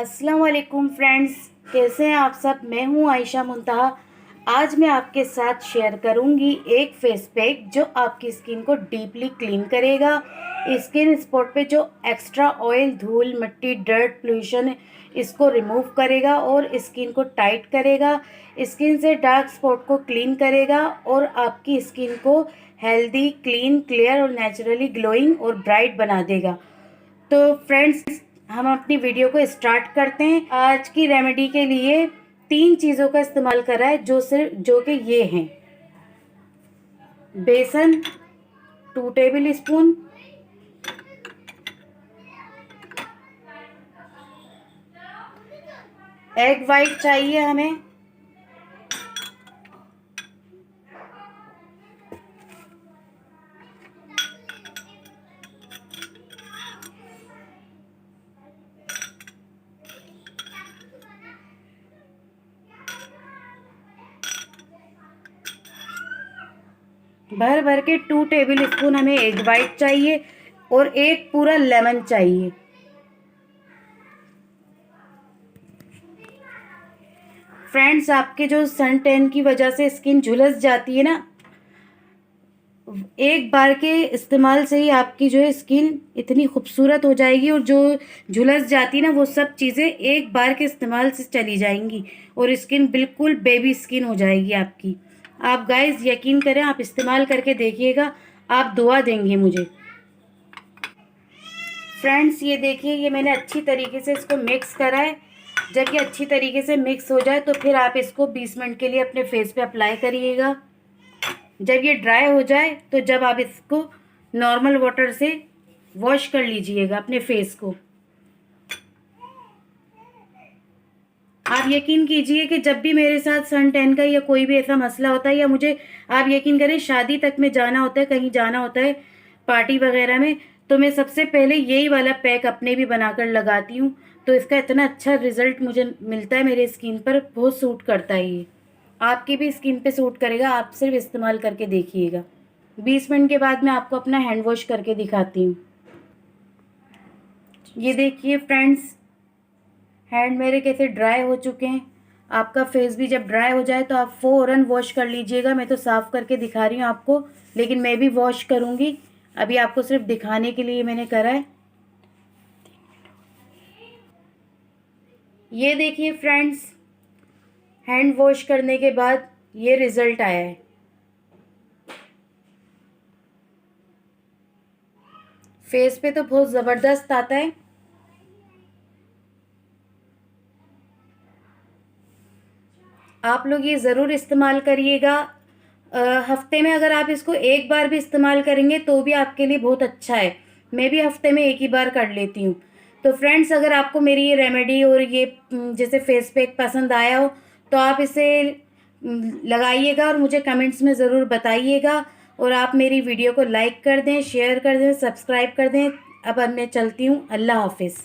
अस्सलाम वालेकुम फ्रेंड्स, कैसे हैं आप सब। मैं हूं आयशा मुंतहा। आज मैं आपके साथ शेयर करूंगी एक फेस पैक जो आपकी स्किन को डीपली क्लीन करेगा। स्किन स्पॉट पे जो एक्स्ट्रा ऑयल, धूल, मिट्टी, डर्ट, पोल्यूशन है, इसको रिमूव करेगा और स्किन को टाइट करेगा। स्किन से डार्क स्पॉट को क्लीन करेगा और आपकी स्किन को हेल्दी, क्लीन, क्लियर और नेचुरली ग्लोइंग और ब्राइट बना देगा। तो फ्रेंड्स, हम अपनी वीडियो को स्टार्ट करते हैं। आज की रेमेडी के लिए 3 चीज़ों का इस्तेमाल करा है, जो कि ये हैं: बेसन 2 टेबल स्पून, एग वाइट चाहिए हमें, भर भर के 2 टेबल स्पून हमें एग वाइट चाहिए और एक पूरा लेमन चाहिए। फ्रेंड्स, आपके जो सन टैन की वजह से स्किन झुलस जाती है ना, एक बार के इस्तेमाल से ही आपकी जो है स्किन इतनी खूबसूरत हो जाएगी और जो झुलस जाती है ना, वो सब चीज़ें एक बार के इस्तेमाल से चली जाएंगी और स्किन बिल्कुल बेबी स्किन हो जाएगी आपकी। आप गाइस यकीन करें, आप इस्तेमाल करके देखिएगा, आप दुआ देंगे मुझे। फ्रेंड्स, ये देखिए, ये मैंने अच्छी तरीके से इसको मिक्स करा है। जब ये अच्छी तरीके से मिक्स हो जाए तो फिर आप इसको 20 मिनट के लिए अपने फेस पे अप्लाई करिएगा। जब ये ड्राई हो जाए तो जब आप इसको नॉर्मल वाटर से वॉश कर लीजिएगा अपने फेस को। आप यकीन कीजिए कि जब भी मेरे साथ सन टैन का या कोई भी ऐसा मसला होता है, या मुझे, आप यकीन करें, शादी तक में जाना होता है, कहीं जाना होता है पार्टी वगैरह में, तो मैं सबसे पहले यही वाला पैक अपने भी बनाकर लगाती हूँ। तो इसका इतना अच्छा रिजल्ट मुझे मिलता है, मेरे स्किन पर बहुत सूट करता है। ये आपकी भी स्किन पे सूट करेगा, आप सिर्फ इस्तेमाल करके देखिएगा। 20 मिनट के बाद मैं आपको अपना हैंड वॉश करके दिखाती हूँ। ये देखिए फ्रेंड्स, हैंड मेरे कैसे ड्राई हो चुके हैं। आपका फेस भी जब ड्राई हो जाए तो आप फ़ौरन वॉश कर लीजिएगा। मैं तो साफ़ करके दिखा रही हूँ आपको, लेकिन मैं भी वॉश करूँगी। अभी आपको सिर्फ दिखाने के लिए मैंने करा है। ये देखिए फ्रेंड्स, हैंड वॉश करने के बाद ये रिज़ल्ट आया है। फेस पे तो बहुत ज़बरदस्त आता है। आप लोग ये ज़रूर इस्तेमाल करिएगा। हफ्ते में अगर आप इसको एक बार भी इस्तेमाल करेंगे तो भी आपके लिए बहुत अच्छा है। मैं भी हफ्ते में एक ही बार कर लेती हूँ। तो फ्रेंड्स, अगर आपको मेरी ये रेमेडी और ये जैसे फेस पैक पसंद आया हो तो आप इसे लगाइएगा और मुझे कमेंट्स में ज़रूर बताइएगा। और आप मेरी वीडियो को लाइक कर दें, शेयर कर दें, सब्सक्राइब कर दें। अब मैं चलती हूँ। अल्लाह हाफिज़।